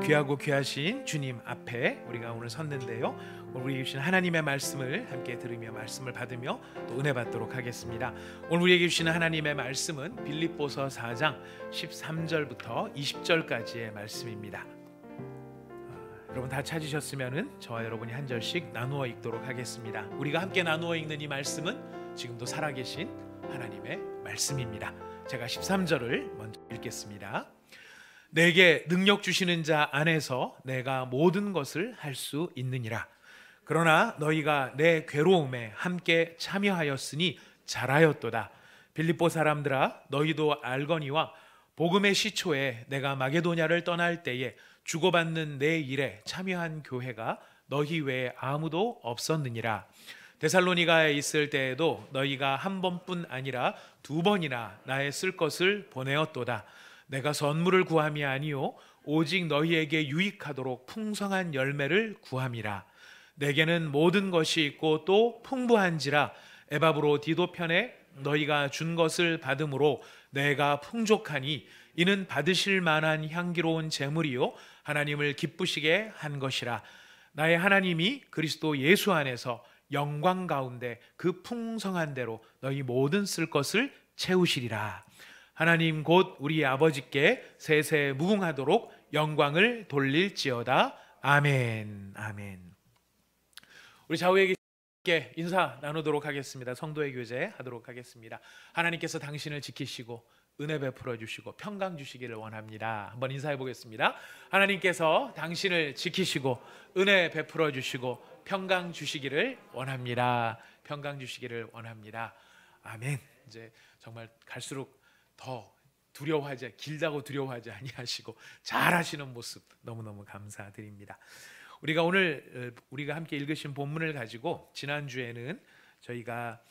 귀하고 귀하신 주님 앞에 우리가 오늘 섰는데요, 오늘 우리에게 주신 하나님의 말씀을 함께 들으며 말씀을 받으며 또 은혜 받도록 하겠습니다. 오늘 우리에게 주시는 하나님의 말씀은 빌립보서 4장 13절부터 20절까지의 말씀입니다. 여러분 다 찾으셨으면 저와 여러분이 한 절씩 나누어 읽도록 하겠습니다. 우리가 함께 나누어 읽는 이 말씀은 지금도 살아계신 하나님의 말씀입니다. 제가 13절을 먼저 읽겠습니다. 내게 능력 주시는 자 안에서 내가 모든 것을 할 수 있느니라. 그러나 너희가 내 괴로움에 함께 참여하였으니 잘하였도다. 빌립보 사람들아, 너희도 알거니와 복음의 시초에 내가 마게도냐를 떠날 때에 주고받는 내 일에 참여한 교회가 너희 외에 아무도 없었느니라. 데살로니가에 있을 때에도 너희가 한 번뿐 아니라 두 번이나 나의 쓸 것을 보내었도다. 내가 선물을 구함이 아니요 오직 너희에게 유익하도록 풍성한 열매를 구함이라. 내게는 모든 것이 있고 또 풍부한지라. 에바브로 디도 편에 너희가 준 것을 받음으로 내가 풍족하니 이는 받으실 만한 향기로운 제물이요 하나님을 기쁘시게 한 것이라. 나의 하나님이 그리스도 예수 안에서 영광 가운데 그 풍성한 대로 너희 모든 쓸 것을 채우시리라. 하나님 곧 우리 아버지께 세세 무궁하도록 영광을 돌릴지어다. 아멘. 아멘. 우리 좌우에게 인사 나누도록 하겠습니다. 성도의 교제 하도록 하겠습니다. 하나님께서 당신을 지키시고 은혜 베풀어 주시고 평강 주시기를 원합니다. 한번 인사해 보겠습니다. 하나님께서 당신을 지키시고 은혜 베풀어 주시고 평강 주시기를 원합니다. 평강 주시기를 원합니다. 아멘. 이제 정말 갈수록 더 두려워하지, 길다고 두려워하지 아니하시고 잘하시는 모습 너무너무 감사드립니다. 우리가 오늘 우리가 함께 읽으신 본문을 가지고 지난주에는 저희가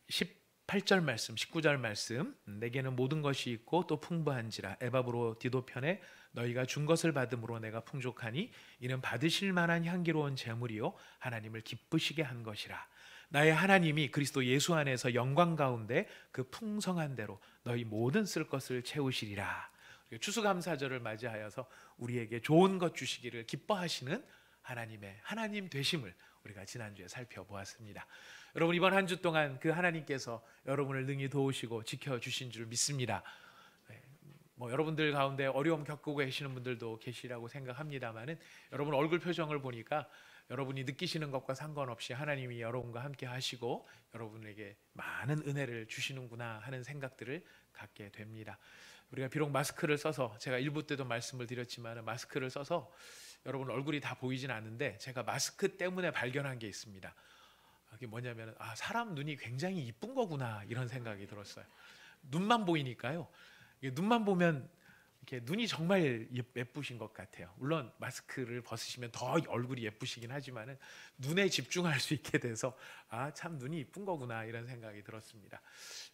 18절 말씀, 19절 말씀, 내게는 모든 것이 있고 또 풍부한지라. 에바브로 디도 편에 너희가 준 것을 받음으로 내가 풍족하니 이는 받으실 만한 향기로운 제물이요 하나님을 기쁘시게 한 것이라. 나의 하나님이 그리스도 예수 안에서 영광 가운데 그 풍성한 대로 너희 모든 쓸 것을 채우시리라. 추수감사절을 맞이하여서 우리에게 좋은 것 주시기를 기뻐하시는 하나님의 하나님 되심을 우리가 지난주에 살펴보았습니다. 여러분 이번 한 주 동안 그 하나님께서 여러분을 능히 도우시고 지켜주신 줄 믿습니다. 여러분들 가운데 어려움 겪고 계시는 분들도 계시라고 생각합니다만은 여러분 얼굴 표정을 보니까 여러분이 느끼시는 것과 상관없이 하나님이 여러분과 함께 하시고 여러분에게 많은 은혜를 주시는구나 하는 생각들을 갖게 됩니다. 우리가 비록 마스크를 써서, 제가 일부 때도 말씀을 드렸지만 마스크를 써서 여러분 얼굴이 다 보이진 않는데 제가 마스크 때문에 발견한 게 있습니다. 그게 뭐냐면 사람 눈이 굉장히 이쁜 거구나 이런 생각이 들었어요. 눈만 보이니까요. 눈만 보면 이렇게 눈이 정말 예쁘신 것 같아요. 물론 마스크를 벗으시면 더 얼굴이 예쁘시긴 하지만은 눈에 집중할 수 있게 돼서 참 눈이 이쁜 거구나 이런 생각이 들었습니다.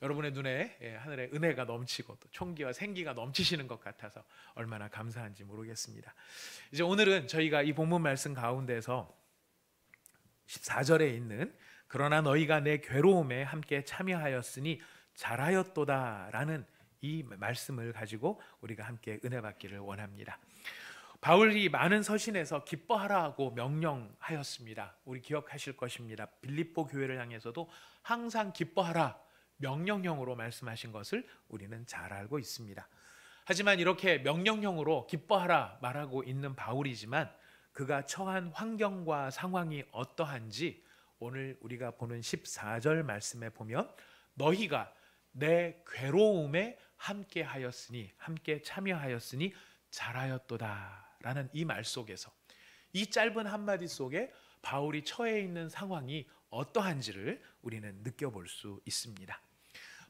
여러분의 눈에 하늘의 은혜가 넘치고 또 총기와 생기가 넘치시는 것 같아서 얼마나 감사한지 모르겠습니다. 이제 오늘은 저희가 이 본문 말씀 가운데서 14절에 있는 그러나 너희가 내 괴로움에 함께 참여하였으니 잘하였도다라는 이 말씀을 가지고 우리가 함께 은혜 받기를 원합니다. 바울이 많은 서신에서 기뻐하라고 명령하였습니다. 우리 기억하실 것입니다. 빌립보 교회를 향해서도 항상 기뻐하라 명령형으로 말씀하신 것을 우리는 잘 알고 있습니다. 하지만 이렇게 명령형으로 기뻐하라 말하고 있는 바울이지만 그가 처한 환경과 상황이 어떠한지 오늘 우리가 보는 14절 말씀에 보면 너희가 내 괴로움에 함께 하였으니, 함께 참여하였으니 잘하였도다 라는 이 말 속에서, 이 짧은 한마디 속에 바울이 처해 있는 상황이 어떠한지를 우리는 느껴볼 수 있습니다.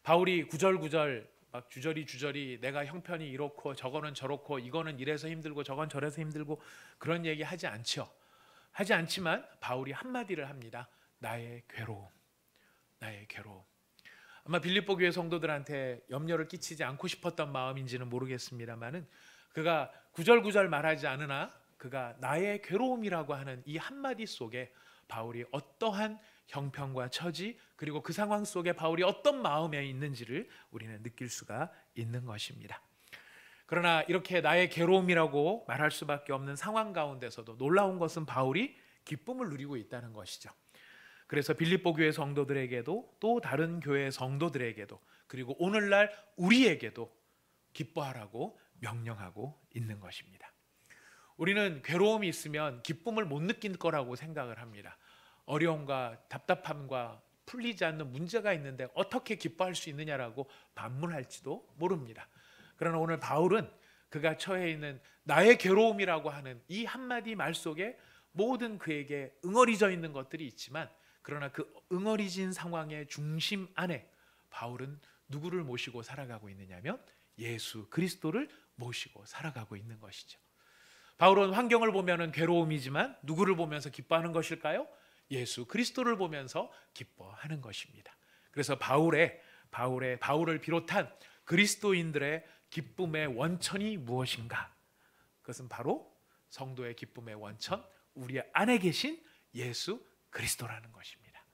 바울이 구절구절 막 주저리 내가 형편이 이렇고 저거는 저렇고 이거는 이래서 힘들고 저건 저래서 힘들고 그런 얘기 하지 않죠. 하지 않지만 바울이 한마디를 합니다. 나의 괴로움, 나의 괴로움. 아마 빌립보 교회 성도들한테 염려를 끼치지 않고 싶었던 마음인지는 모르겠습니다만은 그가 구절구절 말하지 않으나 그가 나의 괴로움이라고 하는 이 한마디 속에 바울이 어떠한 형편과 처지 그리고 그 상황 속에 바울이 어떤 마음에 있는지를 우리는 느낄 수가 있는 것입니다. 그러나 이렇게 나의 괴로움이라고 말할 수밖에 없는 상황 가운데서도 놀라운 것은 바울이 기쁨을 누리고 있다는 것이죠. 그래서 빌립보 교회 성도들에게도 또 다른 교회 성도들에게도 그리고 오늘날 우리에게도 기뻐하라고 명령하고 있는 것입니다. 우리는 괴로움이 있으면 기쁨을 못 느낄 거라고 생각을 합니다. 어려움과 답답함과 풀리지 않는 문제가 있는데 어떻게 기뻐할 수 있느냐라고 반문할지도 모릅니다. 그러나 오늘 바울은 그가 처해 있는 나의 괴로움이라고 하는 이 한마디 말 속에 모든 그에게 응어리져 있는 것들이 있지만, 그러나 그 응어리진 상황의 중심 안에 바울은 누구를 모시고 살아가고 있느냐면 예수 그리스도를 모시고 살아가고 있는 것이죠. 바울은 환경을 보면은 괴로움이지만 누구를 보면서 기뻐하는 것일까요? 예수 그리스도를 보면서 기뻐하는 것입니다. 그래서 바울을 비롯한 그리스도인들의 기쁨의 원천이 무엇인가? 그것은 바로 성도의 기쁨의 원천, 우리 안에 계신 예수 그리스도라는 것입니다.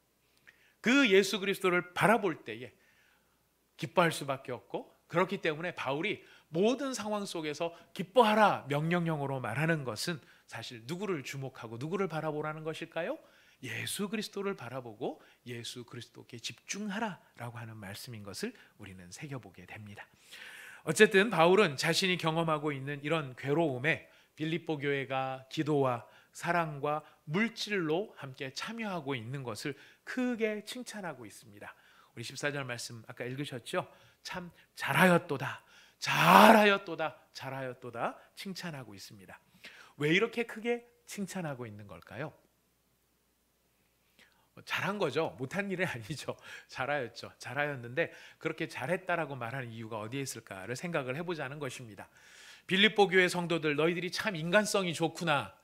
그 예수 그리스도를 바라볼 때에 기뻐할 수밖에 없고, 그렇기 때문에 바울이 모든 상황 속에서 기뻐하라 명령형으로 말하는 것은 사실 누구를 주목하고 누구를 바라보라는 것일까요? 예수 그리스도를 바라보고 예수 그리스도께 집중하라라고 하는 말씀인 것을 우리는 새겨보게 됩니다. 어쨌든 바울은 자신이 경험하고 있는 이런 괴로움에 빌립보 교회가 기도와 사랑과 물질로 함께 참여하고 있는 것을 크게 칭찬하고 있습니다. 우리 14절 말씀 아까 읽으셨죠? 참 잘하였도다, 잘하였도다, 잘하였도다 칭찬하고 있습니다. 왜 이렇게 크게 칭찬하고 있는 걸까요? 잘한 거죠. 못한 일은 아니죠. 잘하였죠. 잘하였는데 그렇게 잘했다라고 말하는 이유가 어디에 있을까를 생각을 해보자는 것입니다. 빌립보 교회 성도들, 너희들이 참 인간성이 좋구나.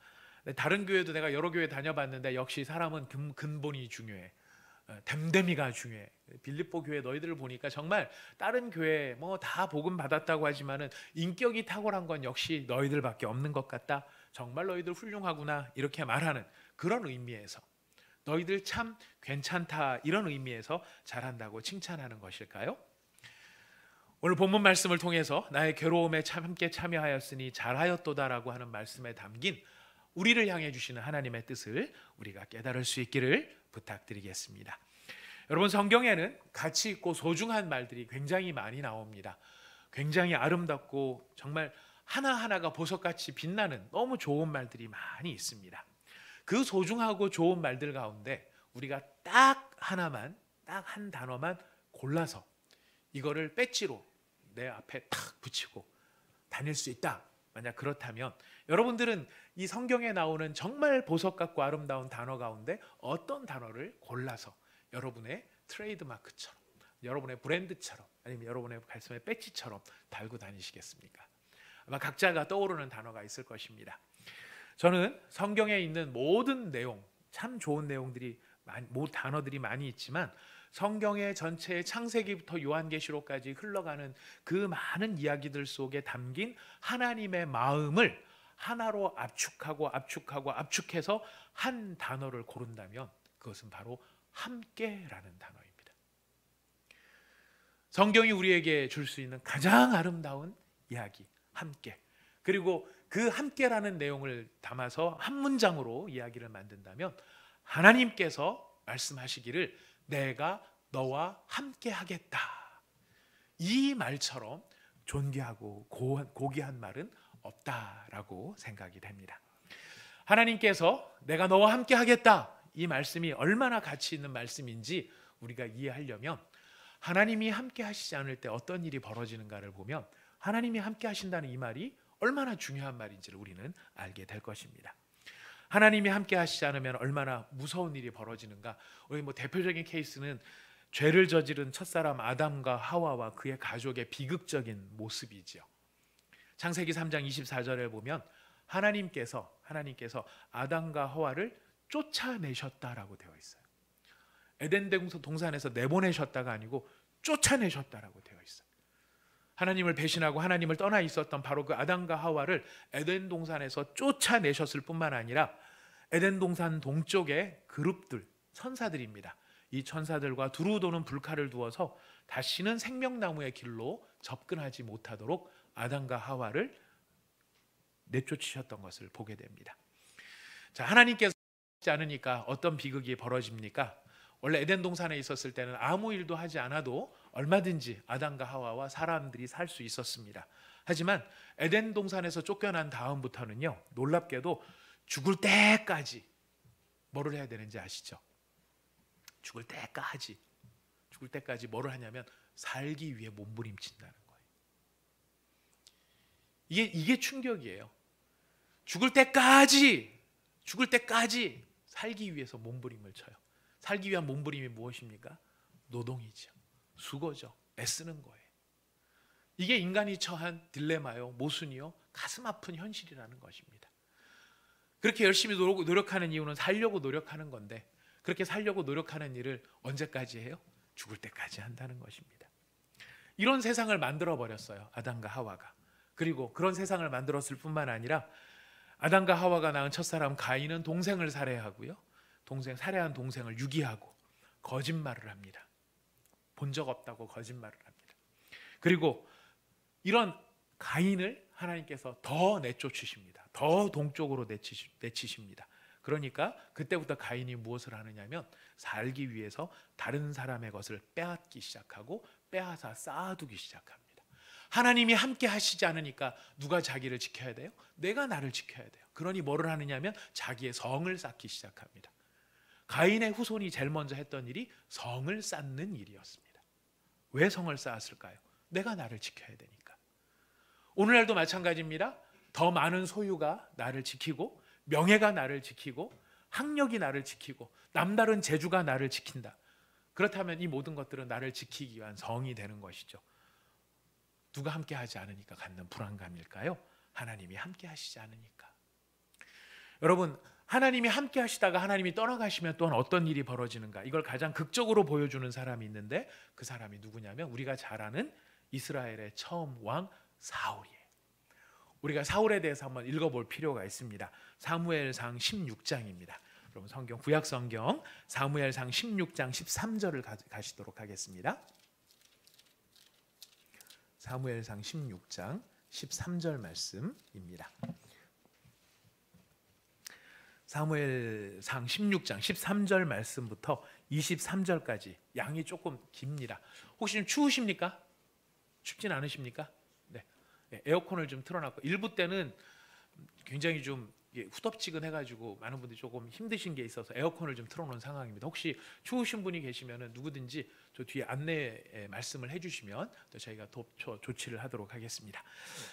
다른 교회도 내가 여러 교회 다녀봤는데 역시 사람은 근본이 중요해. 됨됨이가 중요해. 빌립보 교회 너희들을 보니까 정말 다른 교회 뭐 다 복음 받았다고 하지만은 인격이 탁월한 건 역시 너희들밖에 없는 것 같다. 정말 너희들 훌륭하구나. 이렇게 말하는 그런 의미에서, 너희들 참 괜찮다 이런 의미에서 잘한다고 칭찬하는 것일까요? 오늘 본문 말씀을 통해서 나의 괴로움에 함께 참여하였으니 잘하였도다라고 하는 말씀에 담긴 우리를 향해 주시는 하나님의 뜻을 우리가 깨달을 수 있기를 부탁드리겠습니다. 여러분, 성경에는 가치 있고 소중한 말들이 굉장히 많이 나옵니다. 굉장히 아름답고 정말 하나하나가 보석같이 빛나는 너무 좋은 말들이 많이 있습니다. 그 소중하고 좋은 말들 가운데 우리가 딱 하나만, 딱 한 단어만 골라서 이거를 배지로 내 앞에 탁 붙이고 다닐 수 있다. 만약 그렇다면 여러분들은 이 성경에 나오는 정말 보석 같고 아름다운 단어 가운데 어떤 단어를 골라서 여러분의 트레이드마크처럼, 여러분의 브랜드처럼, 아니면 여러분의 가슴의 배지처럼 달고 다니시겠습니까? 아마 각자가 떠오르는 단어가 있을 것입니다. 저는 성경에 있는 모든 내용, 참 좋은 내용들이, 단어들이 많이 있지만 성경의 전체의 창세기부터 요한계시록까지 흘러가는 그 많은 이야기들 속에 담긴 하나님의 마음을 하나로 압축해서 한 단어를 고른다면 그것은 바로 함께라는 단어입니다. 성경이 우리에게 줄 수 있는 가장 아름다운 이야기, 함께. 그리고 그 함께라는 내용을 담아서 한 문장으로 이야기를 만든다면 하나님께서 말씀하시기를 내가 너와 함께 하겠다. 이 말처럼 존귀하고 고귀한 말은 없다라고 생각이 됩니다. 하나님께서 내가 너와 함께 하겠다. 이 말씀이 얼마나 가치 있는 말씀인지 우리가 이해하려면 하나님이 함께 하시지 않을 때 어떤 일이 벌어지는가를 보면 하나님이 함께 하신다는 이 말이 얼마나 중요한 말인지를 우리는 알게 될 것입니다. 하나님이 함께 하시지 않으면 얼마나 무서운 일이 벌어지는가. 우리 대표적인 케이스는 죄를 저지른 첫사람 아담과 하와와 그의 가족의 비극적인 모습이죠. 창세기 3장 24절에 보면 하나님께서 아담과 하와를 쫓아내셨다라고 되어 있어요. 에덴 동산에서 내보내셨다가 아니고 쫓아내셨다라고 되어 있어요. 하나님을 배신하고 하나님을 떠나 있었던 바로 그 아담과 하와를 에덴 동산에서 쫓아내셨을 뿐만 아니라 에덴 동산 동쪽에 그룹들, 천사들입니다. 이 천사들과 두루 도는 불칼을 두어서 다시는 생명나무의 길로 접근하지 못하도록 아담과 하와를 내쫓으셨던 것을 보게 됩니다. 자, 하나님께서 하지 않으니까 어떤 비극이 벌어집니까? 원래 에덴 동산에 있었을 때는 아무 일도 하지 않아도 얼마든지 아담과 하와와 사람들이 살 수 있었습니다. 하지만 에덴 동산에서 쫓겨난 다음부터는요, 놀랍게도 죽을 때까지 뭐를 해야 되는지 아시죠? 죽을 때까지 뭐를 하냐면 살기 위해 몸부림친다는 거예요. 이게 충격이에요. 죽을 때까지 살기 위해서 몸부림을 쳐요. 살기 위한 몸부림이 무엇입니까? 노동이죠. 수고죠. 애쓰는 거예요. 이게 인간이 처한 딜레마요, 모순이요, 가슴 아픈 현실이라는 것입니다. 그렇게 열심히 노력하는 이유는 살려고 노력하는 건데, 그렇게 살려고 노력하는 일을 언제까지 해요? 죽을 때까지 한다는 것입니다. 이런 세상을 만들어 버렸어요, 아담과 하와가. 그리고 그런 세상을 만들었을 뿐만 아니라 아담과 하와가 낳은 첫사람 가인은 동생을 살해하고요, 살해한 동생을 유기하고 거짓말을 합니다. 본 적 없다고 거짓말을 합니다. 그리고 이런 가인을 하나님께서 더 내쫓으십니다. 더 동쪽으로 내치십니다. 그러니까 그때부터 가인이 무엇을 하느냐면 살기 위해서 다른 사람의 것을 빼앗기 시작하고 빼앗아 쌓아두기 시작합니다. 하나님이 함께 하시지 않으니까 누가 자기를 지켜야 돼요? 내가 나를 지켜야 돼요. 그러니 뭐를 하느냐면 자기의 성을 쌓기 시작합니다. 가인의 후손이 제일 먼저 했던 일이 성을 쌓는 일이었습니다. 왜 성을 쌓았을까요? 내가 나를 지켜야 되니까. 오늘날도 마찬가지입니다. 더 많은 소유가 나를 지키고, 명예가 나를 지키고, 학력이 나를 지키고, 남다른 재주가 나를 지킨다. 그렇다면 이 모든 것들은 나를 지키기 위한 성이 되는 것이죠. 누가 함께 하지 않으니까 갖는 불안감일까요? 하나님이 함께 하시지 않으니까. 여러분, 하나님이 함께 하시다가 하나님이 떠나가시면 또한 어떤 일이 벌어지는가, 이걸 가장 극적으로 보여주는 사람이 있는데, 그 사람이 누구냐면 우리가 잘 아는 이스라엘의 처음 왕 사울이에요. 우리가 사울에 대해서 한번 읽어볼 필요가 있습니다. 사무엘상 16장입니다. 여러분 성경, 구약 성경 사무엘상 16장 13절을 가시도록 하겠습니다. 사무엘상 16장 13절 말씀입니다. 사무엘상 16장 13절 말씀부터 23절까지 양이 조금 깁니다. 혹시 좀 추우십니까? 춥진 않으십니까? 네. 에어컨을 좀 틀어놨고, 일부 때는 굉장히 좀 후덥지근해가지고 많은 분들이 조금 힘드신 게 있어서 에어컨을 좀 틀어놓은 상황입니다. 혹시 추우신 분이 계시면 누구든지 저 뒤에 안내 말씀을 해주시면 또 저희가 조치를 하도록 하겠습니다.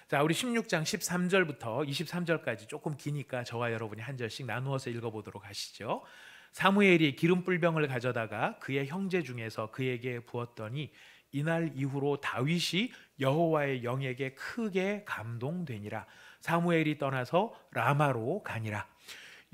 자, 우리 16장 13절부터 23절까지 조금 기니까 저와 여러분이 한 절씩 나누어서 읽어보도록 하시죠. 사무엘이 기름불병을 가져다가 그의 형제 중에서 그에게 부었더니 이날 이후로 다윗이 여호와의 영에게 크게 감동되니라. 사무엘이 떠나서 라마로 가니라.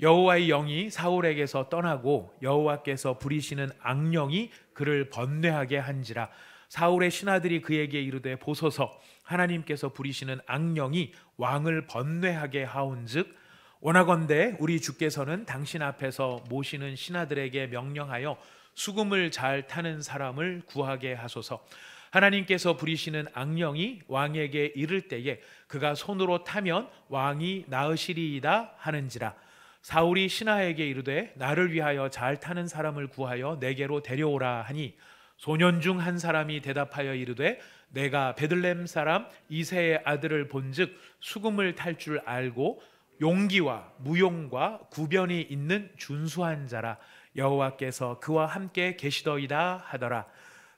여호와의 영이 사울에게서 떠나고 여호와께서 부리시는 악령이 그를 번뇌하게 한지라. 사울의 신하들이 그에게 이르되 보소서, 하나님께서 부리시는 악령이 왕을 번뇌하게 하온즉 원하건대 우리 주께서는 당신 앞에서 모시는 신하들에게 명령하여 수금을 잘 타는 사람을 구하게 하소서. 하나님께서 부리시는 악령이 왕에게 이를 때에 그가 손으로 타면 왕이 나으시리이다 하는지라. 사울이 신하에게 이르되 나를 위하여 잘 타는 사람을 구하여 내게로 데려오라 하니 소년 중 한 사람이 대답하여 이르되 내가 베들레헴 사람 이새의 아들을 본즉 수금을 탈 줄 알고 용기와 무용과 구변이 있는 준수한 자라. 여호와께서 그와 함께 계시더이다 하더라.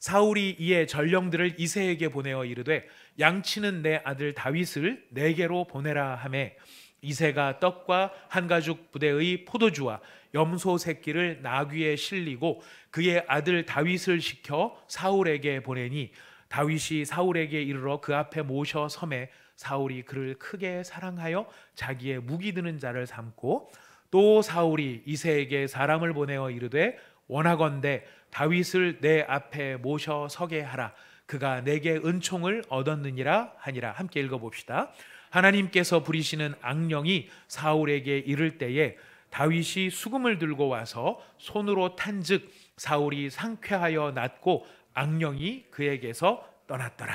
사울이 이에 전령들을 이새에게 보내어 이르되 양치는 내 아들 다윗을 내게로 보내라 하매 이새가 떡과 한 가죽 부대의 포도주와 염소 새끼를 나귀에 실리고 그의 아들 다윗을 시켜 사울에게 보내니 다윗이 사울에게 이르러 그 앞에 모셔 섬에 사울이 그를 크게 사랑하여 자기의 무기 드는 자를 삼고 또 사울이 이새에게 사람을 보내어 이르되 원하건대 다윗을 내 앞에 모셔 서게 하라. 그가 내게 은총을 얻었느니라 하니라. 함께 읽어봅시다. 하나님께서 부리시는 악령이 사울에게 이를 때에 다윗이 수금을 들고 와서 손으로 탄즉 사울이 상쾌하여 낫고 악령이 그에게서 떠났더라.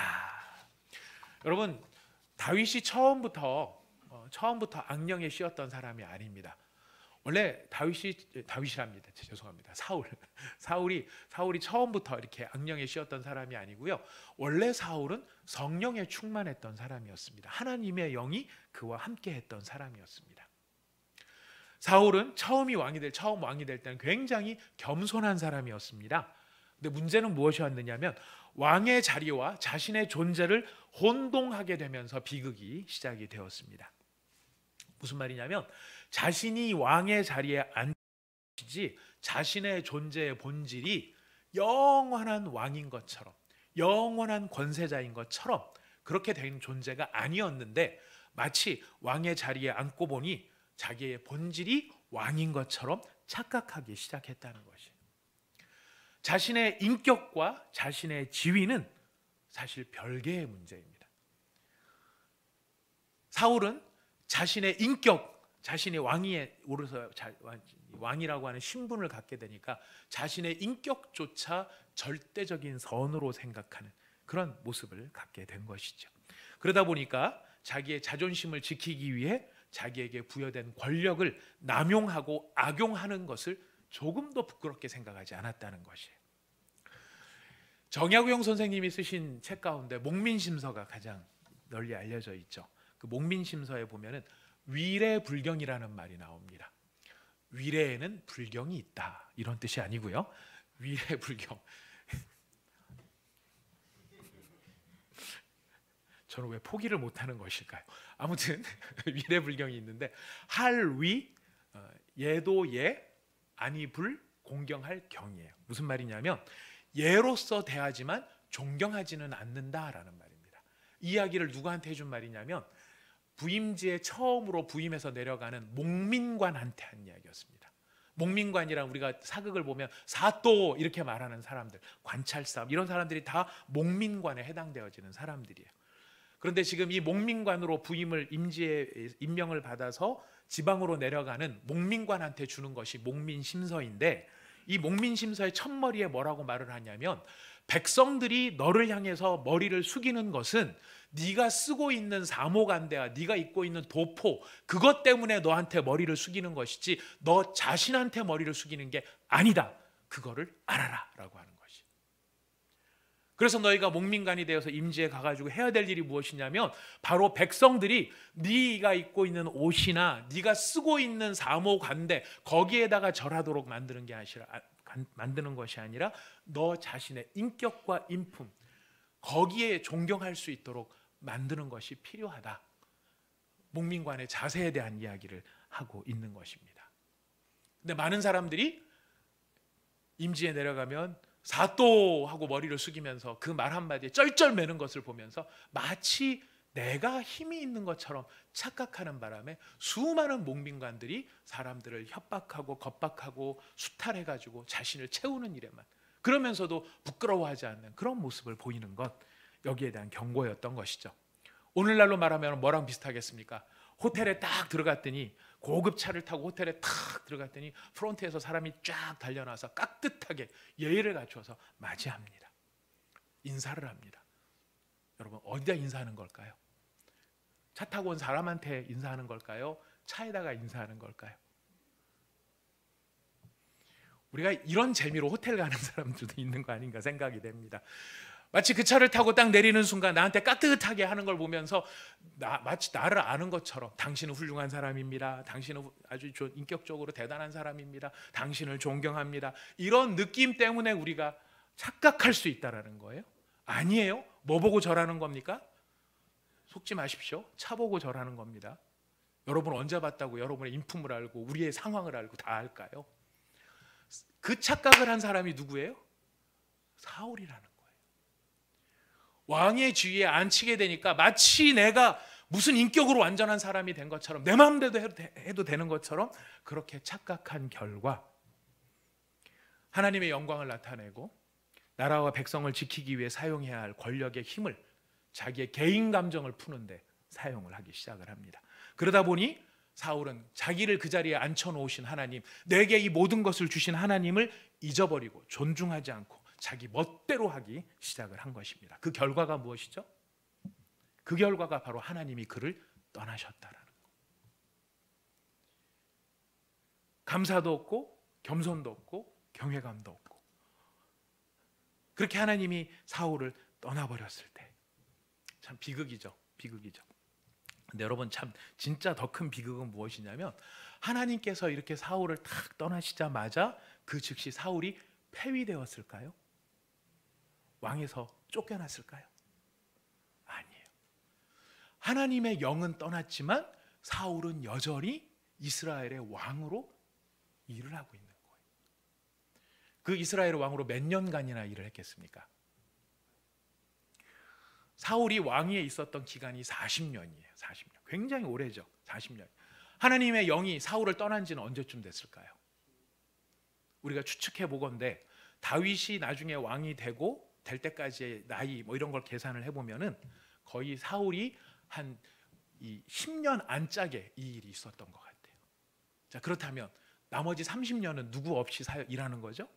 여러분, 다윗이 처음부터 악령에 씌었던 사람이 아닙니다. 원래 다윗이랍니다. 죄송합니다. 사울이 처음부터 이렇게 악령에 씌었던 사람이 아니고요. 원래 사울은 성령에 충만했던 사람이었습니다. 하나님의 영이 그와 함께했던 사람이었습니다. 사울은 처음 왕이 될 때는 굉장히 겸손한 사람이었습니다. 근데 문제는 무엇이었느냐면 왕의 자리와 자신의 존재를 혼동하게 되면서 비극이 시작이 되었습니다. 무슨 말이냐면 자신이 왕의 자리에 앉지 자신의 존재의 본질이 영원한 왕인 것처럼 영원한 권세자인 것처럼 그렇게 된 존재가 아니었는데 마치 왕의 자리에 앉고 보니 자기의 본질이 왕인 것처럼 착각하기 시작했다는 것이에요. 자신의 인격과 자신의 지위는 사실 별개의 문제입니다. 사울은 자신의 인격, 자신이 왕위에 오르서 왕이라고 하는 신분을 갖게 되니까 자신의 인격조차 절대적인 선으로 생각하는 그런 모습을 갖게 된 것이죠. 그러다 보니까 자기의 자존심을 지키기 위해 자기에게 부여된 권력을 남용하고 악용하는 것을 조금도 부끄럽게 생각하지 않았다는 것이에요. 정약용 선생님이 쓰신 책 가운데 목민심서가 가장 널리 알려져 있죠. 그 목민심서에 보면은 위례불경이라는 말이 나옵니다. 위례에는 불경이 있다 이런 뜻이 아니고요. 위례불경. 저는 왜 포기를 못하는 것일까요? 아무튼 위례불경이 있는데 할위 예도 예 아니 불 공경할 경이에요. 무슨 말이냐면 예로서 대하지만 존경하지는 않는다라는 말입니다. 이 이야기를 누구한테 해준 말이냐면 부임지에 처음으로 부임해서 내려가는 목민관한테 한 이야기였습니다. 목민관이란 우리가 사극을 보면 사또 이렇게 말하는 사람들, 관찰사 이런 사람들이 다 목민관에 해당되어지는 사람들이에요. 그런데 지금 이 목민관으로 부임을 임명을 받아서 지방으로 내려가는 목민관한테 주는 것이 목민심서인데 이 목민심서의 첫머리에 뭐라고 말을 하냐면 백성들이 너를 향해서 머리를 숙이는 것은 네가 쓰고 있는 사모간대와 네가 입고 있는 도포 그것 때문에 너한테 머리를 숙이는 것이지 너 자신한테 머리를 숙이는 게 아니다. 그거를 알아라 라고 하는 것이. 그래서 너희가 목민관이 되어서 임지에 가가지고 해야 될 일이 무엇이냐면 바로 백성들이 네가 입고 있는 옷이나 네가 쓰고 있는 사모관대 거기에다가 절하도록 만드는 것이 아니라 너 자신의 인격과 인품 거기에 존경할 수 있도록 만드는 것이 필요하다. 목민관의 자세에 대한 이야기를 하고 있는 것입니다. 근데 많은 사람들이 임지에 내려가면 사또 하고 머리를 숙이면서 그 말 한마디에 쩔쩔매는 것을 보면서 마치 내가 힘이 있는 것처럼 착각하는 바람에 수많은 목민관들이 사람들을 협박하고 겁박하고 수탈해가지고 자신을 채우는 일에만 그러면서도 부끄러워하지 않는 그런 모습을 보이는 것 여기에 대한 경고였던 것이죠. 오늘날로 말하면 뭐랑 비슷하겠습니까? 호텔에 딱 들어갔더니 고급 차를 타고 호텔에 탁 들어갔더니 프론트에서 사람이 쫙 달려나와서 깍듯하게 예의를 갖추어서 맞이합니다. 인사를 합니다. 여러분 어디다 인사하는 걸까요? 차 타고 온 사람한테 인사하는 걸까요? 차에다가 인사하는 걸까요? 우리가 이런 재미로 호텔 가는 사람들도 있는 거 아닌가 생각이 됩니다. 마치 그 차를 타고 딱 내리는 순간 나한테 깍듯하게 하는 걸 보면서 마치 나를 아는 것처럼 당신은 훌륭한 사람입니다. 당신은 아주 인격적으로 대단한 사람입니다. 당신을 존경합니다. 이런 느낌 때문에 우리가 착각할 수 있다는 거예요. 아니에요. 뭐 보고 절하는 겁니까? 속지 마십시오. 차 보고 절하는 겁니다. 여러분 언제 봤다고 여러분의 인품을 알고 우리의 상황을 알고 다 알까요? 그 착각을 한 사람이 누구예요? 사울이라는 거예요. 왕의 지위에 앉히게 되니까 마치 내가 무슨 인격으로 완전한 사람이 된 것처럼 내 마음대로 해도 되는 것처럼 그렇게 착각한 결과 하나님의 영광을 나타내고 나라와 백성을 지키기 위해 사용해야 할 권력의 힘을 자기의 개인 감정을 푸는데 사용을 하기 시작을 합니다. 그러다 보니 사울은 자기를 그 자리에 앉혀놓으신 하나님, 내게 이 모든 것을 주신 하나님을 잊어버리고 존중하지 않고 자기 멋대로 하기 시작을 한 것입니다. 그 결과가 무엇이죠? 그 결과가 바로 하나님이 그를 떠나셨다라는 거. 감사도 없고 겸손도 없고 경외감도 없고, 그렇게 하나님이 사울을 떠나버렸을 때 참 비극이죠. 비극이죠. 근데 여러분, 참 진짜 더 큰 비극은 무엇이냐면, 하나님께서 이렇게 사울을 탁 떠나시자마자 그 즉시 사울이 폐위되었을까요? 왕에서 쫓겨났을까요? 아니에요. 하나님의 영은 떠났지만 사울은 여전히 이스라엘의 왕으로 일을 하고 있는 거예요. 그 이스라엘 왕으로 몇 년간이나 일을 했겠습니까? 사울이 왕위에 있었던 기간이 40년이에요. 40년. 굉장히 오래죠. 40년. 하나님의 영이 사울을 떠난 지는 언제쯤 됐을까요? 우리가 추측해 보건대 다윗이 나중에 왕이 되고 될 때까지의 나이 뭐 이런 걸 계산을 해보면은 거의 사울이 한 10년 안짝에 이 일이 있었던 것 같아요. 자, 그렇다면 나머지 30년은 누구 없이 일하는 거죠?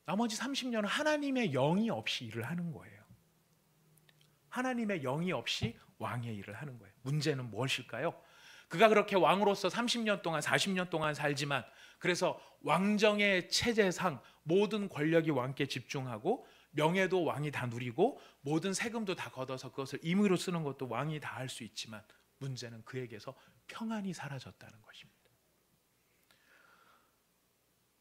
나머지 30년은 하나님의 영이 없이 일을 하는 거예요. 하나님의 영이 없이 왕의 일을 하는 거예요. 문제는 무엇일까요? 그가 그렇게 왕으로서 30년 동안 40년 동안 살지만, 그래서 왕정의 체제상 모든 권력이 왕께 집중하고 명예도 왕이 다 누리고 모든 세금도 다 걷어서 그것을 임의로 쓰는 것도 왕이 다 할 수 있지만, 문제는 그에게서 평안이 사라졌다는 것입니다.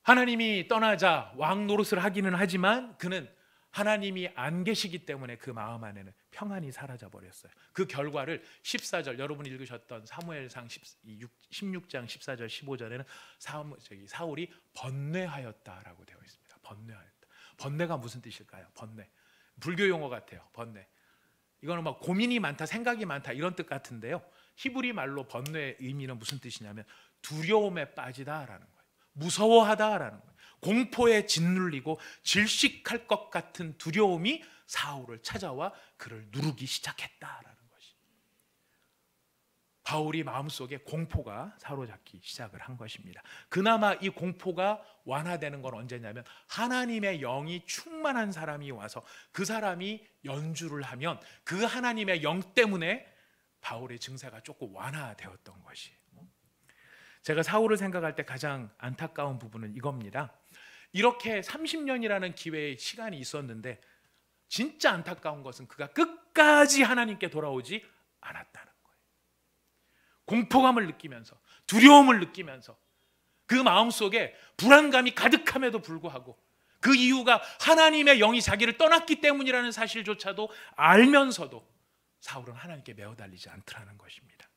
하나님이 떠나자 왕 노릇을 하기는 하지만 그는 하나님이 안 계시기 때문에 그 마음 안에는 평안이 사라져 버렸어요. 그 결과를 14절, 여러분이 읽으셨던 사무엘상 16장 14절 15절에는 사울이 번뇌하였다라고 되어 있습니다. 번뇌하였다. 번뇌가 무슨 뜻일까요? 번뇌. 불교 용어 같아요. 번뇌. 이거는 막 고민이 많다, 생각이 많다 이런 뜻 같은데요. 히브리 말로 번뇌의 의미는 무슨 뜻이냐면 두려움에 빠지다라는 거예요. 무서워하다라는 거예요. 공포에 짓눌리고 질식할 것 같은 두려움이 사울을 찾아와 그를 누르기 시작했다라는 것이, 바울이 마음속에 공포가 사로잡기 시작을 한 것입니다. 그나마 이 공포가 완화되는 건 언제냐면, 하나님의 영이 충만한 사람이 와서 그 사람이 연주를 하면 그 하나님의 영 때문에 바울의 증세가 조금 완화되었던 것이에요. 제가 사울을 생각할 때 가장 안타까운 부분은 이겁니다. 이렇게 30년이라는 기회의 시간이 있었는데 진짜 안타까운 것은 그가 끝까지 하나님께 돌아오지 않았다는 거예요. 공포감을 느끼면서, 두려움을 느끼면서, 그 마음속에 불안감이 가득함에도 불구하고, 그 이유가 하나님의 영이 자기를 떠났기 때문이라는 사실조차도 알면서도 사울은 하나님께 매어 달리지 않더라는 것입니다.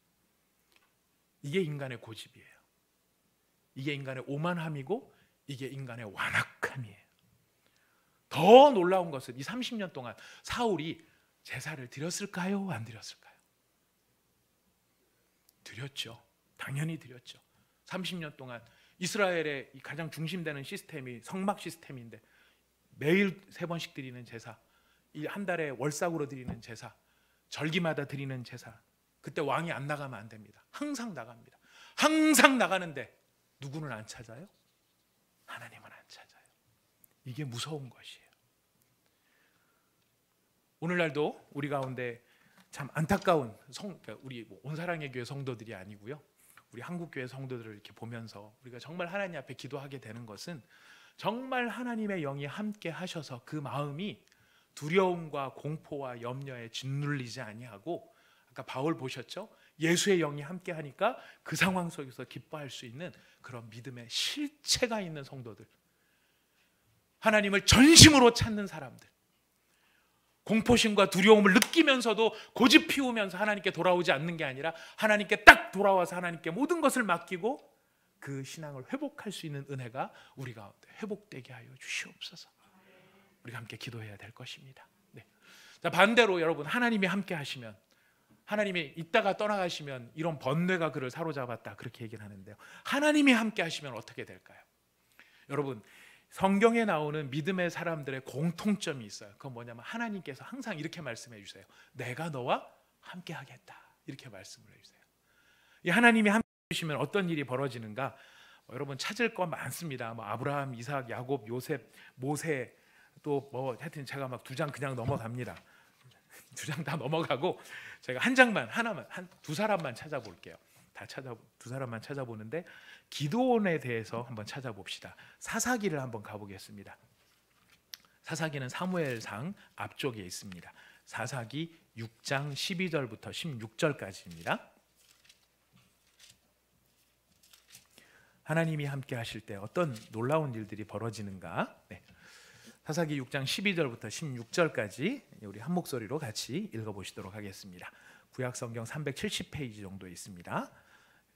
이게 인간의 고집이에요. 이게 인간의 오만함이고 이게 인간의 완악함이에요. 더 놀라운 것은 이 30년 동안 사울이 제사를 드렸을까요? 안 드렸을까요? 드렸죠. 당연히 드렸죠. 30년 동안 이스라엘의 가장 중심되는 시스템이 성막 시스템인데, 매일 3번씩 드리는 제사, 이 한 달에 월삭으로 드리는 제사, 절기마다 드리는 제사, 그때 왕이 안 나가면 안 됩니다. 항상 나갑니다. 항상 나가는데 누구는 안 찾아요? 하나님은 안 찾아요. 이게 무서운 것이에요. 오늘날도 우리 가운데 참 안타까운 그러니까 우리 온사랑의 교회 성도들이 아니고요, 우리 한국교회 성도들을 이렇게 보면서 우리가 정말 하나님 앞에 기도하게 되는 것은, 정말 하나님의 영이 함께 하셔서 그 마음이 두려움과 공포와 염려에 짓눌리지 아니하고, 아까 바울 보셨죠? 예수의 영이 함께 하니까 그 상황 속에서 기뻐할 수 있는 그런 믿음의 실체가 있는 성도들, 하나님을 전심으로 찾는 사람들, 공포심과 두려움을 느끼면서도 고집 피우면서 하나님께 돌아오지 않는 게 아니라 하나님께 딱 돌아와서 하나님께 모든 것을 맡기고 그 신앙을 회복할 수 있는 은혜가 우리 가운데 회복되게 하여 주시옵소서. 우리가 함께 기도해야 될 것입니다. 네. 자, 반대로 여러분, 하나님이 함께 하시면, 하나님이 있다가 떠나가시면 이런 번뇌가 그를 사로잡았다 그렇게 얘기를 하는데요, 하나님이 함께 하시면 어떻게 될까요? 여러분, 성경에 나오는 믿음의 사람들의 공통점이 있어요. 그건 뭐냐면 하나님께서 항상 이렇게 말씀해 주세요. 내가 너와 함께 하겠다, 이렇게 말씀을 해주세요. 이 하나님이 함께 해주시면 어떤 일이 벌어지는가? 여러분 찾을 거 많습니다. 뭐 아브라함, 이삭, 야곱, 요셉, 모세, 또 뭐 하여튼 제가 막 2장 그냥 넘어갑니다. 두 장 다 넘어가고 제가 한 장만 하나만 두 사람만 찾아볼게요. 두 사람만 찾아보는데 기드온에 대해서 한번 찾아봅시다. 사사기를 한번 가보겠습니다. 사사기는 사무엘상 앞쪽에 있습니다. 사사기 6장 12절부터 16절까지입니다. 하나님이 함께 하실 때 어떤 놀라운 일들이 벌어지는가? 네. 사사기 6장 12절부터 16절까지 우리 한 목소리로 같이 읽어보시도록 하겠습니다. 구약성경 370페이지 정도 있습니다.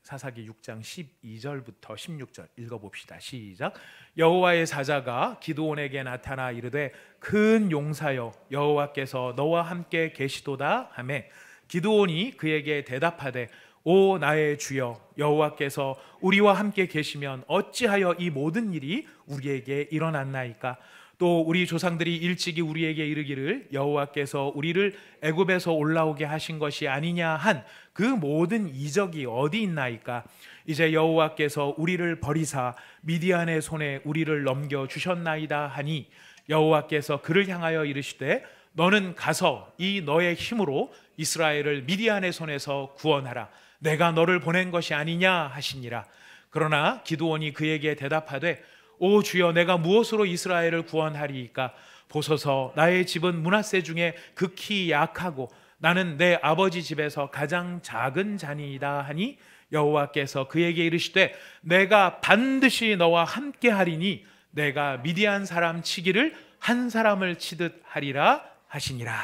사사기 6장 12절부터 16절 읽어봅시다. 시작. 여호와의 사자가 기드온에게 나타나 이르되 큰 용사여 여호와께서 너와 함께 계시도다 하매 기드온이 그에게 대답하되 오 나의 주여 여호와께서 우리와 함께 계시면 어찌하여 이 모든 일이 우리에게 일어났나이까. 또 우리 조상들이 일찍이 우리에게 이르기를 여호와께서 우리를 애굽에서 올라오게 하신 것이 아니냐 한 그 모든 이적이 어디 있나이까. 이제 여호와께서 우리를 버리사 미디안의 손에 우리를 넘겨 주셨나이다 하니 여호와께서 그를 향하여 이르시되 너는 가서 이 너의 힘으로 이스라엘을 미디안의 손에서 구원하라. 내가 너를 보낸 것이 아니냐 하시니라. 그러나 기드온이 그에게 대답하되 오 주여 내가 무엇으로 이스라엘을 구원하리이까. 보소서 나의 집은 므낫세 중에 극히 약하고 나는 내 아버지 집에서 가장 작은 자니이다 하니 여호와께서 그에게 이르시되 내가 반드시 너와 함께 하리니 내가 미디안 사람 치기를 한 사람을 치듯 하리라 하시니라.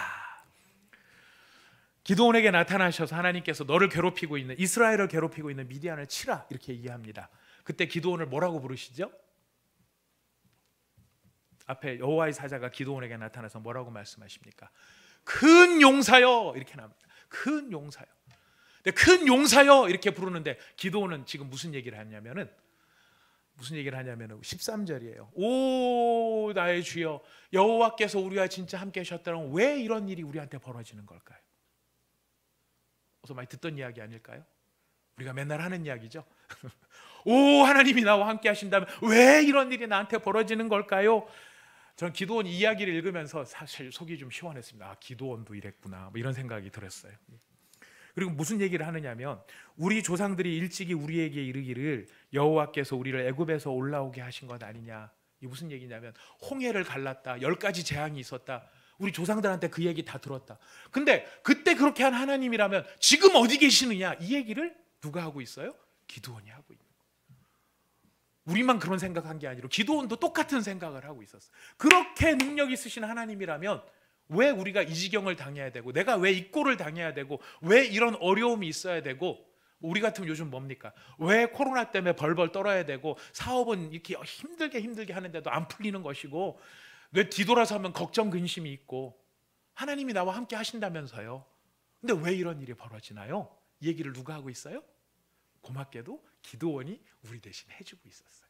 기드온에게 나타나셔서 하나님께서 너를 괴롭히고 있는 이스라엘을 괴롭히고 있는 미디안을 치라 이렇게 얘기합니다. 그때 기드온을 뭐라고 부르시죠? 앞에 여호와의 사자가 기드온에게 나타나서 뭐라고 말씀하십니까? 큰 용사여 이렇게 나옵니다. 큰 용사여. 큰 용사여 이렇게 부르는데 기드온은 지금 무슨 얘기를 하냐면은 13절이에요. 오 나의 주여 여호와께서 우리와 진짜 함께 하셨다면 왜 이런 일이 우리한테 벌어지는 걸까요? 어서 많이 듣던 이야기 아닐까요? 우리가 맨날 하는 이야기죠. 오 하나님이 나와 함께 하신다면 왜 이런 일이 나한테 벌어지는 걸까요? 저는 기드온 이야기를 읽으면서 사실 속이 좀 시원했습니다. 아, 기드온도 이랬구나 뭐 이런 생각이 들었어요. 그리고 무슨 얘기를 하느냐면 우리 조상들이 일찍이 우리에게 이르기를 여호와께서 우리를 애굽에서 올라오게 하신 것 아니냐. 이게 무슨 얘기냐면 홍해를 갈랐다. 10가지 재앙이 있었다. 우리 조상들한테 그 얘기 다 들었다. 근데 그때 그렇게 한 하나님이라면 지금 어디 계시느냐. 이 얘기를 누가 하고 있어요? 기드온이 하고 있는. 우리만 그런 생각한 게 아니라 기드온도 똑같은 생각을 하고 있었어요. 그렇게 능력 있으신 하나님이라면 왜 우리가 이 지경을 당해야 되고 내가 왜 이 꼴을 당해야 되고 왜 이런 어려움이 있어야 되고 우리 같으면 요즘 뭡니까? 왜 코로나 때문에 벌벌 떨어야 되고 사업은 이렇게 힘들게 하는데도 안 풀리는 것이고 왜 뒤돌아서면 걱정 근심이 있고 하나님이 나와 함께 하신다면서요. 근데 왜 이런 일이 벌어지나요? 이 얘기를 누가 하고 있어요? 고맙게도 기드온이 우리 대신 해주고 있었어요.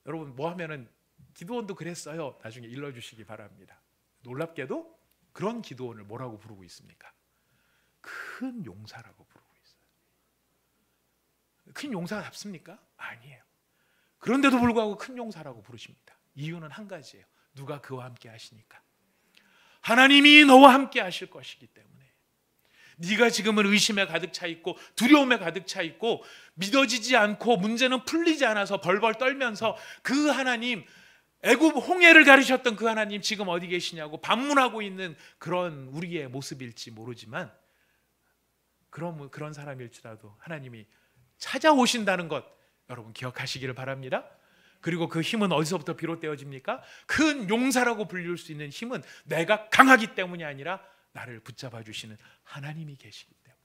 여러분 뭐 하면은 기드온도 그랬어요. 나중에 일러주시기 바랍니다. 놀랍게도 그런 기드온을 뭐라고 부르고 있습니까? 큰 용사라고 부르고 있어요. 큰 용사답습니까? 아니에요. 그런데도 불구하고 큰 용사라고 부르십니다. 이유는 한 가지예요. 누가 그와 함께 하시니까. 하나님이 너와 함께 하실 것이기 때문에. 네가 지금은 의심에 가득 차 있고 두려움에 가득 차 있고 믿어지지 않고 문제는 풀리지 않아서 벌벌 떨면서 그 하나님 애굽 홍해를 가르셨던 그 하나님 지금 어디 계시냐고 반문하고 있는 그런 우리의 모습일지 모르지만 그런 사람일지라도 하나님이 찾아오신다는 것 여러분 기억하시기를 바랍니다. 그리고 그 힘은 어디서부터 비롯되어집니까? 큰 용사라고 불릴 수 있는 힘은 내가 강하기 때문이 아니라 나를 붙잡아 주시는 하나님이 계시기 때문에.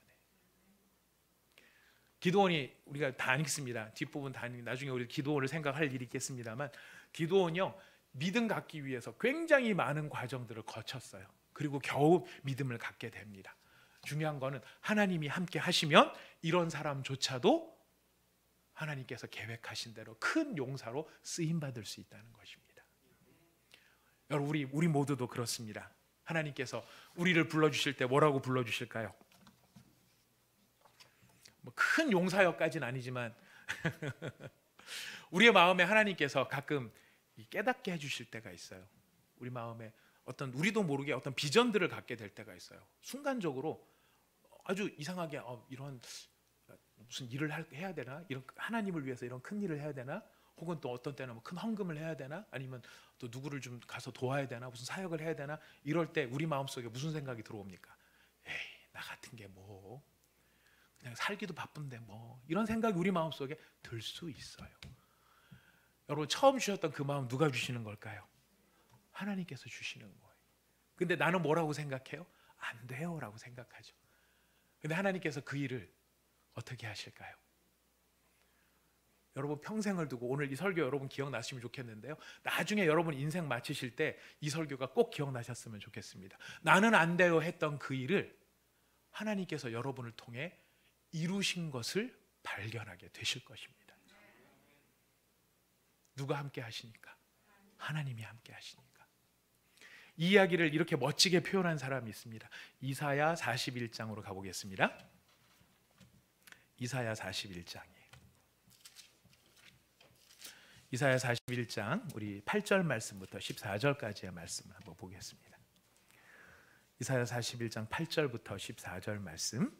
기드온이 우리가 다 읽습니다. 뒷부분 다 나중에 우리 기드온을 생각할 일이 있겠습니다만 기드온이요 믿음 갖기 위해서 굉장히 많은 과정들을 거쳤어요. 그리고 겨우 믿음을 갖게 됩니다. 중요한 거는 하나님이 함께 하시면 이런 사람조차도 하나님께서 계획하신 대로 큰 용사로 쓰임 받을 수 있다는 것입니다. 여러분 우리 모두도 그렇습니다. 하나님께서 우리를 불러주실 때 뭐라고 불러주실까요? 뭐 큰 용사여까지는 아니지만 우리의 마음에 하나님께서 가끔 깨닫게 해주실 때가 있어요. 우리 마음에 어떤 우리도 모르게 어떤 비전들을 갖게 될 때가 있어요. 순간적으로 아주 이상하게 이런 무슨 일을 해야 되나? 이런 하나님을 위해서 이런 큰 일을 해야 되나? 혹은 또 어떤 때는 뭐 큰 헌금을 해야 되나? 아니면 또 누구를 좀 가서 도와야 되나? 무슨 사역을 해야 되나? 이럴 때 우리 마음속에 무슨 생각이 들어옵니까? 에이, 나 같은 게 뭐 그냥 살기도 바쁜데 뭐 이런 생각이 우리 마음속에 들 수 있어요. 여러분 처음 주셨던 그 마음 누가 주시는 걸까요? 하나님께서 주시는 거예요. 근데 나는 뭐라고 생각해요? 안 돼요 라고 생각하죠. 근데 하나님께서 그 일을 어떻게 하실까요? 여러분 평생을 두고 오늘 이 설교 여러분 기억나시면 좋겠는데요. 나중에 여러분 인생 마치실 때 이 설교가 꼭 기억나셨으면 좋겠습니다. 나는 안 돼요 했던 그 일을 하나님께서 여러분을 통해 이루신 것을 발견하게 되실 것입니다. 누가 함께 하시니까? 하나님이 함께 하시니까. 이 이야기를 이렇게 멋지게 표현한 사람이 있습니다. 이사야 41장으로 가보겠습니다. 이사야 41장이에요. 이사야 41장 우리 8절 말씀부터 14절까지의 말씀을 한번 보겠습니다. 이사야 41장 8절부터 14절 말씀.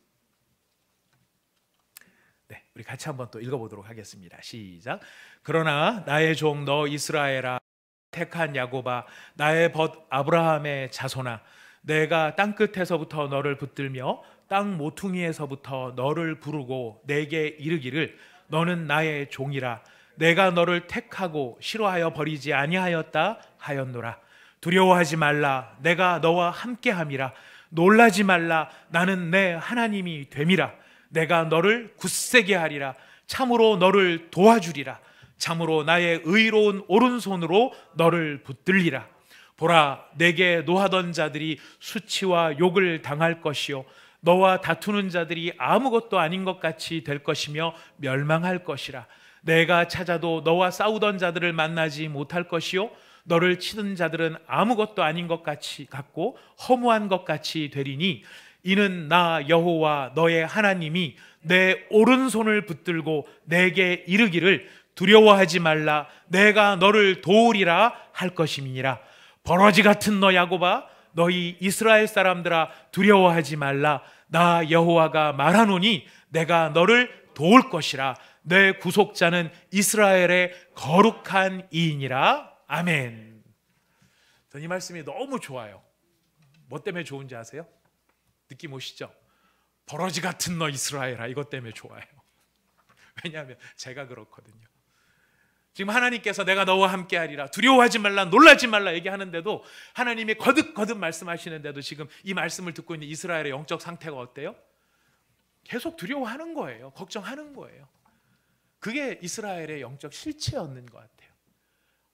네, 우리 같이 한번 또 읽어보도록 하겠습니다. 시작. 그러나 나의 종 너 이스라엘아, 택한 야곱아, 나의 벗 아브라함의 자손아, 내가 땅끝에서부터 너를 붙들며 땅 모퉁이에서부터 너를 부르고 내게 이르기를 너는 나의 종이라. 내가 너를 택하고 싫어하여 버리지 아니하였다 하였노라. 두려워하지 말라. 내가 너와 함께함이라. 놀라지 말라. 나는 내 하나님이 됨이라. 내가 너를 굳세게 하리라. 참으로 너를 도와주리라. 참으로 나의 의로운 오른손으로 너를 붙들리라. 보라, 내게 노하던 자들이 수치와 욕을 당할 것이요 너와 다투는 자들이 아무것도 아닌 것 같이 될 것이며 멸망할 것이라. 내가 찾아도 너와 싸우던 자들을 만나지 못할 것이요 너를 치는 자들은 아무것도 아닌 것 같이 같고 허무한 것 같이 되리니 이는 나 여호와 너의 하나님이 내 오른손을 붙들고 내게 이르기를 두려워하지 말라. 내가 너를 도우리라 할 것임이니라. 버러지 같은 너 야곱아, 너희 이스라엘 사람들아, 두려워하지 말라. 나 여호와가 말하노니 내가 너를 도울 것이라. 내 구속자는 이스라엘의 거룩한 이인이라. 아멘. 이 말씀이 너무 좋아요. 뭐 때문에 좋은지 아세요? 느낌 오시죠? 버러지 같은 너 이스라엘아, 이것 때문에 좋아요. 왜냐하면 제가 그렇거든요. 지금 하나님께서 내가 너와 함께하리라, 두려워하지 말라, 놀라지 말라 얘기하는데도, 하나님이 거듭거듭 말씀하시는데도 지금 이 말씀을 듣고 있는 이스라엘의 영적 상태가 어때요? 계속 두려워하는 거예요. 걱정하는 거예요. 그게 이스라엘의 영적 실체였는 것 같아요.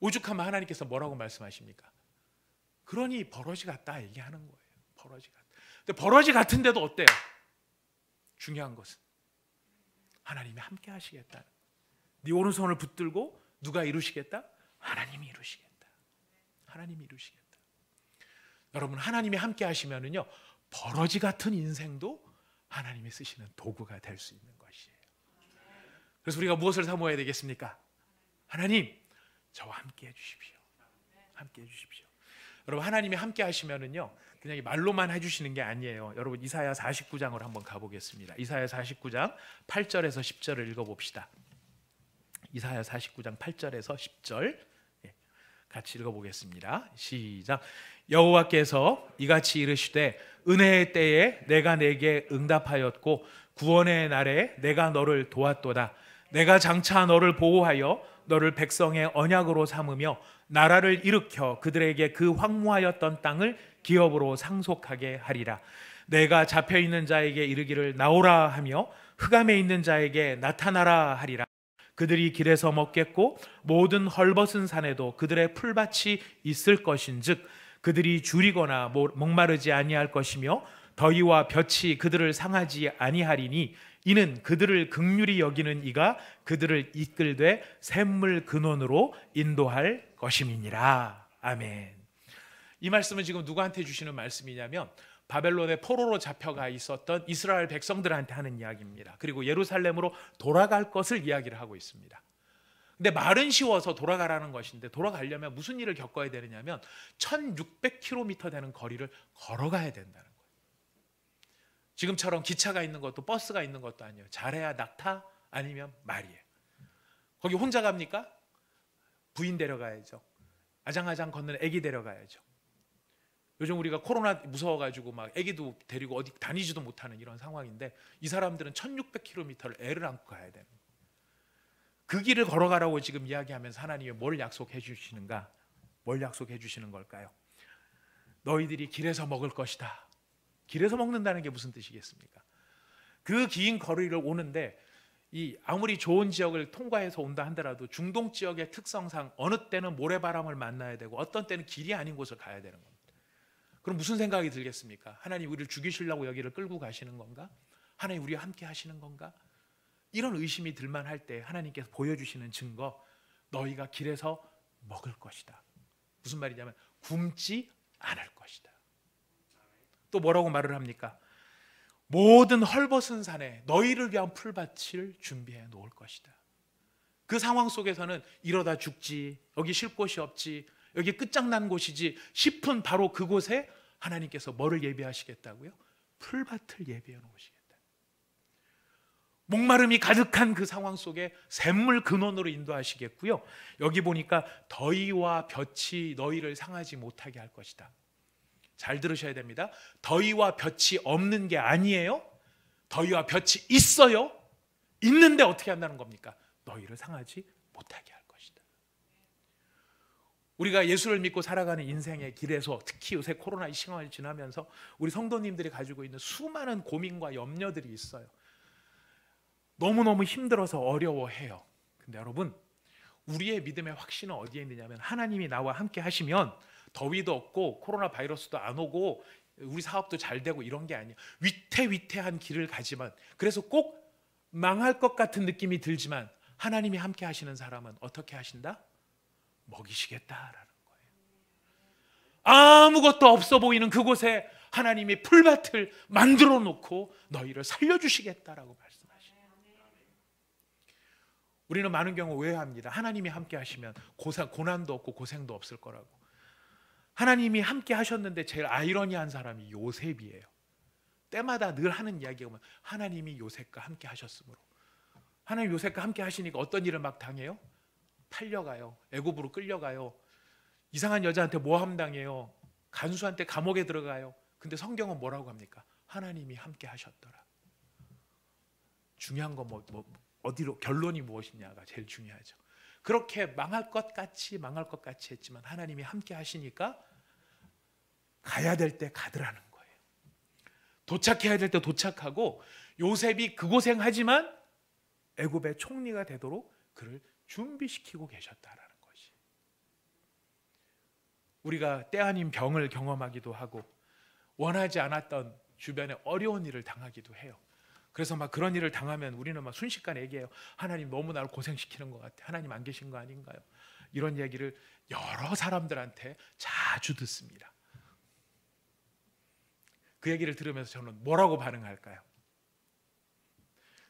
오죽하면 하나님께서 뭐라고 말씀하십니까? 그러니 버러지 같다 얘기하는 거예요. 버러지 같다. 근데 버러지 같은데도 어때요? 중요한 것은 하나님이 함께 하시겠다. 네 오른손을 붙들고 누가 이루시겠다? 하나님이 이루시겠다. 하나님이 이루시겠다. 여러분, 하나님이 함께 하시면은요, 버러지 같은 인생도 하나님이 쓰시는 도구가 될 수 있는 것이에요. 그래서 우리가 무엇을 사모해야 되겠습니까? 하나님, 저와 함께 해주십시오. 함께 해주십시오. 여러분, 하나님이 함께 하시면은요, 그냥 말로만 해주시는 게 아니에요. 여러분, 이사야 49장으로 한번 가보겠습니다. 이사야 49장 8절에서 10절을 읽어봅시다. 이사야 49장 8절에서 10절 같이 읽어보겠습니다. 시작. 여호와께서 이같이 이르시되 은혜의 때에 내가 내게 응답하였고 구원의 날에 내가 너를 도왔도다. 내가 장차 너를 보호하여 너를 백성의 언약으로 삼으며 나라를 일으켜 그들에게 그 황무하였던 땅을 기업으로 상속하게 하리라. 내가 잡혀있는 자에게 이르기를 나오라 하며 흑암에 있는 자에게 나타나라 하리라. 그들이 길에서 먹겠고 모든 헐벗은 산에도 그들의 풀밭이 있을 것인즉 그들이 줄이거나 목마르지 아니할 것이며 더위와 볕이 그들을 상하지 아니하리니 이는 그들을 긍휼히 여기는 이가 그들을 이끌되 샘물 근원으로 인도할 것임이니라. 아멘. 이 말씀은 지금 누구한테 주시는 말씀이냐면 바벨론의 포로로 잡혀가 있었던 이스라엘 백성들한테 하는 이야기입니다. 그리고 예루살렘으로 돌아갈 것을 이야기를 하고 있습니다. 근데 말은 쉬워서 돌아가라는 것인데 돌아가려면 무슨 일을 겪어야 되느냐면 1600km 되는 거리를 걸어가야 된다는 거예요. 지금처럼 기차가 있는 것도 버스가 있는 것도 아니에요. 잘해야 낙타 아니면 말이에요. 거기 혼자 갑니까? 부인 데려가야죠. 아장아장 걷는 애기 데려가야죠. 요즘 우리가 코로나 무서워가지고 막 애기도 데리고 어디 다니지도 못하는 이런 상황인데 이 사람들은 1600km를 애를 안고 가야 되는 거예요. 그 길을 걸어가라고 지금 이야기하면서 하나님이 뭘 약속해 주시는가? 뭘 약속해 주시는 걸까요? 너희들이 길에서 먹을 것이다. 길에서 먹는다는 게 무슨 뜻이겠습니까? 그 긴 거리를 오는데 이 아무리 좋은 지역을 통과해서 온다 하더라도 중동 지역의 특성상 어느 때는 모래바람을 만나야 되고 어떤 때는 길이 아닌 곳을 가야 되는 겁니다. 그럼 무슨 생각이 들겠습니까? 하나님 우리를 죽이시려고 여기를 끌고 가시는 건가? 하나님 우리와 함께 하시는 건가? 이런 의심이 들만할 때 하나님께서 보여주시는 증거, 너희가 길에서 먹을 것이다. 무슨 말이냐면 굶지 않을 것이다. 또 뭐라고 말을 합니까? 모든 헐벗은 산에 너희를 위한 풀밭을 준비해 놓을 것이다. 그 상황 속에서는 이러다 죽지, 여기 쉴 곳이 없지, 여기 끝장난 곳이지 싶은 바로 그곳에 하나님께서 뭐를 예비하시겠다고요? 풀밭을 예비해 놓으시겠다. 목마름이 가득한 그 상황 속에 샘물 근원으로 인도하시겠고요. 여기 보니까 더위와 볕이 너희를 상하지 못하게 할 것이다. 잘 들으셔야 됩니다. 더위와 볕이 없는 게 아니에요. 더위와 볕이 있어요. 있는데 어떻게 한다는 겁니까? 너희를 상하지 못하게 할 것이다. 우리가 예수를 믿고 살아가는 인생의 길에서 특히 요새 코로나 시간을 지나면서 우리 성도님들이 가지고 있는 수많은 고민과 염려들이 있어요. 너무너무 힘들어서 어려워해요. 근데 여러분, 우리의 믿음의 확신은 어디에 있느냐면 하나님이 나와 함께 하시면 더위도 없고 코로나 바이러스도 안 오고 우리 사업도 잘 되고 이런 게 아니에요. 위태위태한 길을 가지만, 그래서 꼭 망할 것 같은 느낌이 들지만 하나님이 함께 하시는 사람은 어떻게 하신다? 먹이시겠다라는 거예요. 아무것도 없어 보이는 그곳에 하나님이 풀밭을 만들어 놓고 너희를 살려주시겠다라고 말씀하십니다. 우리는 많은 경우 오해합니다. 하나님이 함께 하시면 고난도 없고 고생도 없을 거라고. 하나님이 함께 하셨는데 제일 아이러니한 사람이 요셉이에요. 때마다 늘 하는 이야기가 보면 하나님이 요셉과 함께 하셨으므로. 하나님 요셉과 함께 하시니까 어떤 일을 막 당해요? 팔려가요. 애굽으로 끌려가요. 이상한 여자한테 모함당해요. 간수한테 감옥에 들어가요. 근데 성경은 뭐라고 합니까? 하나님이 함께 하셨더라. 중요한 건 어디로, 결론이 무엇이냐가 제일 중요하죠. 그렇게 망할 것 같이 했지만 하나님이 함께 하시니까 가야 될 때 가더라는 거예요. 도착해야 될 때 도착하고, 요셉이 그 고생하지만 애굽의 총리가 되도록 그를 준비시키고 계셨다라는 것이. 우리가 때 아닌 병을 경험하기도 하고 원하지 않았던 주변에 어려운 일을 당하기도 해요. 그래서 막 그런 일을 당하면 우리는 막 순식간에 얘기해요. 하나님 너무 나를 고생시키는 것 같아. 하나님 안 계신 거 아닌가요? 이런 얘기를 여러 사람들한테 자주 듣습니다. 그 얘기를 들으면서 저는 뭐라고 반응할까요?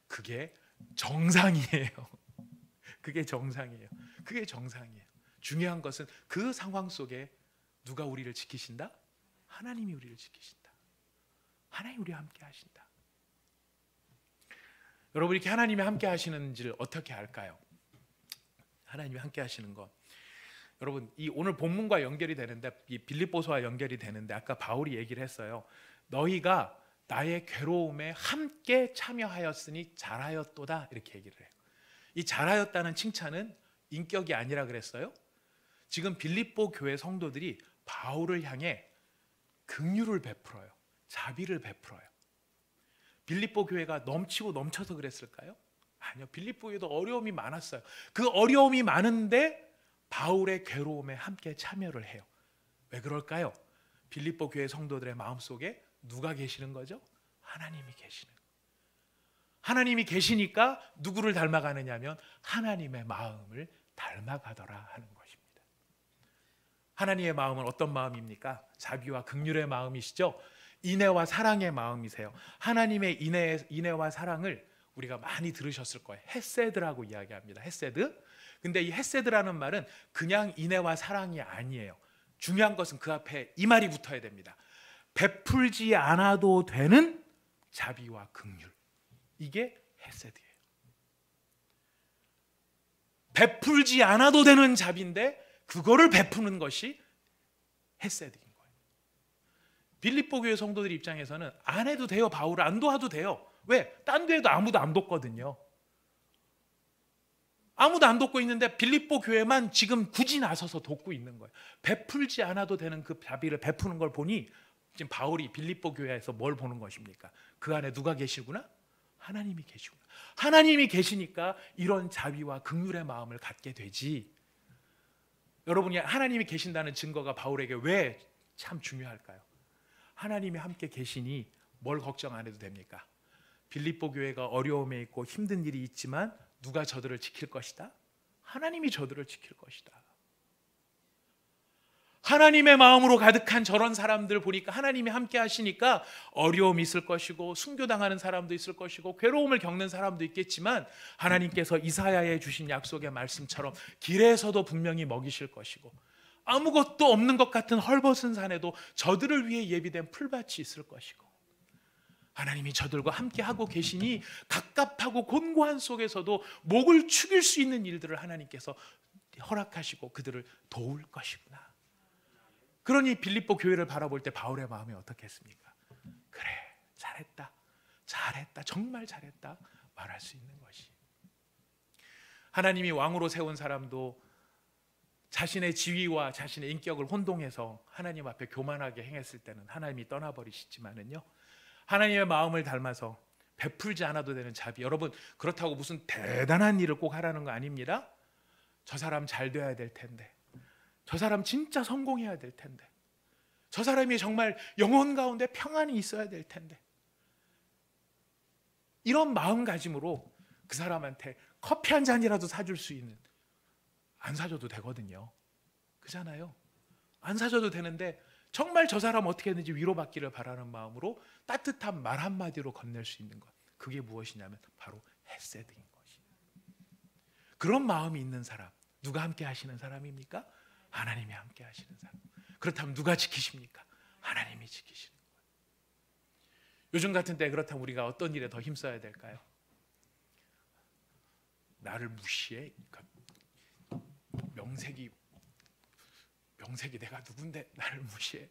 그게 정상이에요. 그게 정상이에요. 그게 정상이에요. 중요한 것은 그 상황 속에 누가 우리를 지키신다? 하나님이 우리를 지키신다. 하나님이 우리와 함께 하신다. 여러분, 이렇게 하나님이 함께 하시는지를 어떻게 알까요? 하나님이 함께 하시는 것, 여러분, 이 오늘 본문과 연결이 되는데, 이 빌립보서와 연결이 되는데, 아까 바울이 얘기를 했어요. 너희가 나의 괴로움에 함께 참여하였으니 잘하였도다, 이렇게 얘기를 해요. 이 잘하였다는 칭찬은 인격이 아니라 그랬어요. 지금 빌립보 교회 성도들이 바울을 향해 긍휼을 베풀어요. 자비를 베풀어요. 빌립보 교회가 넘치고 넘쳐서 그랬을까요? 아니요. 빌립보 교회도 어려움이 많았어요. 그 어려움이 많은데 바울의 괴로움에 함께 참여를 해요. 왜 그럴까요? 빌립보 교회 성도들의 마음속에 누가 계시는 거죠? 하나님이 계시는 거예요. 하나님이 계시니까 누구를 닮아가느냐면 하나님의 마음을 닮아가더라 하는 것입니다. 하나님의 마음은 어떤 마음입니까? 자비와 긍휼의 마음이시죠. 인애와 사랑의 마음이세요. 하나님의 인애와 사랑을 우리가 많이 들으셨을 거예요. 헤세드라고 이야기합니다. 헤세드. 근데 이 헤세드라는 말은 그냥 인애와 사랑이 아니에요. 중요한 것은 그 앞에 이 말이 붙어야 됩니다. 베풀지 않아도 되는 자비와 긍휼. 이게 헤세드예요. 베풀지 않아도 되는 자비인데 그거를 베푸는 것이 헤세드인 거예요. 빌립보 교회 성도들 입장에서는 안 해도 돼요. 바울을 안 도와도 돼요. 왜? 딴 교회도 아무도 안 돕거든요. 아무도 안 돕고 있는데 빌립보 교회만 지금 굳이 나서서 돕고 있는 거예요. 베풀지 않아도 되는 그 자비를 베푸는 걸 보니 지금 바울이 빌립보 교회에서 뭘 보는 것입니까? 그 안에 누가 계시구나? 하나님이 계시구나. 하나님이 계시니까 이런 자비와 긍휼의 마음을 갖게 되지. 여러분이 하나님이 계신다는 증거가 바울에게 왜 참 중요할까요? 하나님이 함께 계시니 뭘 걱정 안 해도 됩니까? 빌립보 교회가 어려움에 있고 힘든 일이 있지만 누가 저들을 지킬 것이다? 하나님이 저들을 지킬 것이다. 하나님의 마음으로 가득한 저런 사람들 보니까 하나님이 함께 하시니까 어려움이 있을 것이고 순교당하는 사람도 있을 것이고 괴로움을 겪는 사람도 있겠지만 하나님께서 이사야에 주신 약속의 말씀처럼 길에서도 분명히 먹이실 것이고 아무것도 없는 것 같은 헐벗은 산에도 저들을 위해 예비된 풀밭이 있을 것이고 하나님이 저들과 함께 하고 계시니 갑갑하고 곤고한 속에서도 목을 축일 수 있는 일들을 하나님께서 허락하시고 그들을 도울 것이구나. 그러니 빌립보 교회를 바라볼 때 바울의 마음이 어떻겠습니까? 그래, 잘했다, 잘했다, 정말 잘했다 말할 수 있는 것이. 하나님이 왕으로 세운 사람도 자신의 지위와 자신의 인격을 혼동해서 하나님 앞에 교만하게 행했을 때는 하나님이 떠나버리시지만은요, 하나님의 마음을 닮아서 베풀지 않아도 되는 자비. 여러분, 그렇다고 무슨 대단한 일을 꼭 하라는 거 아닙니다. 저 사람 잘 돼야 될 텐데, 저 사람 진짜 성공해야 될 텐데, 저 사람이 정말 영혼 가운데 평안이 있어야 될 텐데, 이런 마음가짐으로 그 사람한테 커피 한 잔이라도 사줄 수 있는, 안 사줘도 되거든요. 그잖아요. 안 사줘도 되는데 정말 저 사람 어떻게 했는지 위로받기를 바라는 마음으로 따뜻한 말 한마디로 건넬 수 있는 것, 그게 무엇이냐면 바로 헤세드인 것이. 그런 마음이 있는 사람, 누가 함께 하시는 사람입니까? 하나님이 함께 하시는 사람. 그렇다면 누가 지키십니까? 하나님이 지키시는 거예요. 요즘 같은 때 그렇다면 우리가 어떤 일에 더 힘써야 될까요? 나를 무시해? 명색이 내가 누군데 나를 무시해?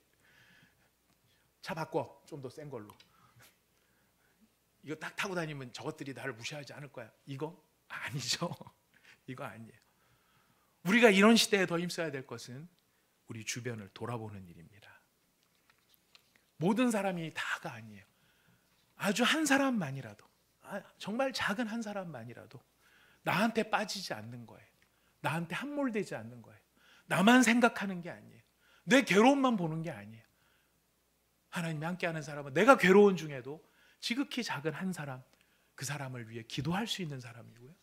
차 바꿔, 좀 더 센 걸로. 이거 딱 타고 다니면 저것들이 나를 무시하지 않을 거야. 이거? 아니죠. 이거 아니에요. 우리가 이런 시대에 더 힘써야 될 것은 우리 주변을 돌아보는 일입니다. 모든 사람이 다가 아니에요. 아주 한 사람만이라도, 정말 작은 한 사람만이라도 나한테 빠지지 않는 거예요. 나한테 함몰되지 않는 거예요. 나만 생각하는 게 아니에요. 내 괴로움만 보는 게 아니에요. 하나님이 함께하는 사람은 내가 괴로운 중에도 지극히 작은 한 사람, 그 사람을 위해 기도할 수 있는 사람이고요,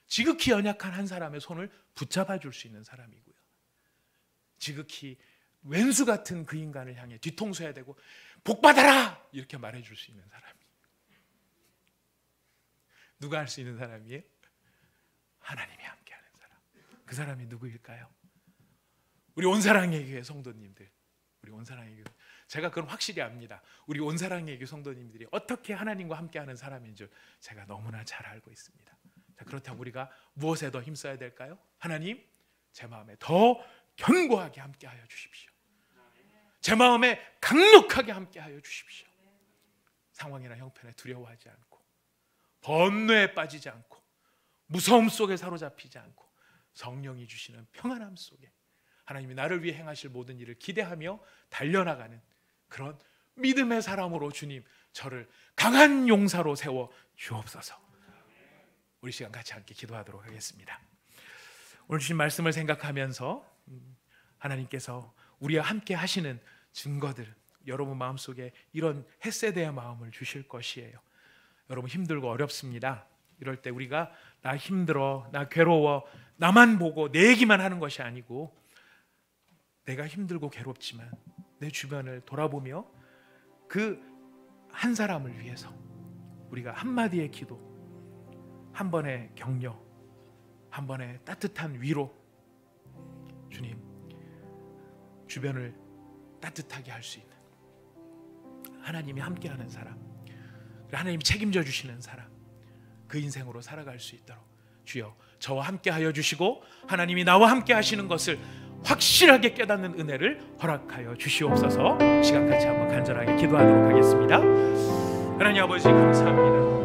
지극히 연약한 한 사람의 손을 붙잡아 줄 수 있는 사람이고요, 지극히 왼수 같은 그 인간을 향해 뒤통수해야 되고 복 받아라 이렇게 말해 줄 수 있는 사람이. 누가 할 수 있는 사람이에요? 하나님이 함께하는 사람. 그 사람이 누구일까요? 우리 온사랑의 교회 성도님들, 우리 온사랑의 교회, 제가 그건 확실히 압니다. 우리 온사랑의 교회 성도님들이 어떻게 하나님과 함께하는 사람인 줄 제가 너무나 잘 알고 있습니다. 자, 그렇다면 우리가 무엇에 더 힘써야 될까요? 하나님, 제 마음에 더 견고하게 함께하여 주십시오. 제 마음에 강력하게 함께하여 주십시오. 상황이나 형편에 두려워하지 않고, 번뇌에 빠지지 않고, 무서움 속에 사로잡히지 않고, 성령이 주시는 평안함 속에 하나님이 나를 위해 행하실 모든 일을 기대하며 달려나가는 그런 믿음의 사람으로 주님, 저를 강한 용사로 세워 주옵소서. 우리 시간 같이 함께 기도하도록 하겠습니다. 오늘 주신 말씀을 생각하면서 하나님께서 우리와 함께 하시는 증거들, 여러분 마음속에 이런 헤세드의 마음을 주실 것이에요. 여러분 힘들고 어렵습니다. 이럴 때 우리가 나 힘들어, 나 괴로워, 나만 보고 내 얘기만 하는 것이 아니고, 내가 힘들고 괴롭지만 내 주변을 돌아보며 그 한 사람을 위해서 우리가 한마디의 기도, 한 번의 격려, 한 번의 따뜻한 위로, 주님 주변을 따뜻하게 할 수 있는 하나님이 함께하는 사람, 하나님이 책임져 주시는 사람, 그 인생으로 살아갈 수 있도록 주여 저와 함께하여 주시고 하나님이 나와 함께 하시는 것을 확실하게 깨닫는 은혜를 허락하여 주시옵소서. 시간 같이 한번 간절하게 기도하도록 하겠습니다. 하나님 아버지 감사합니다.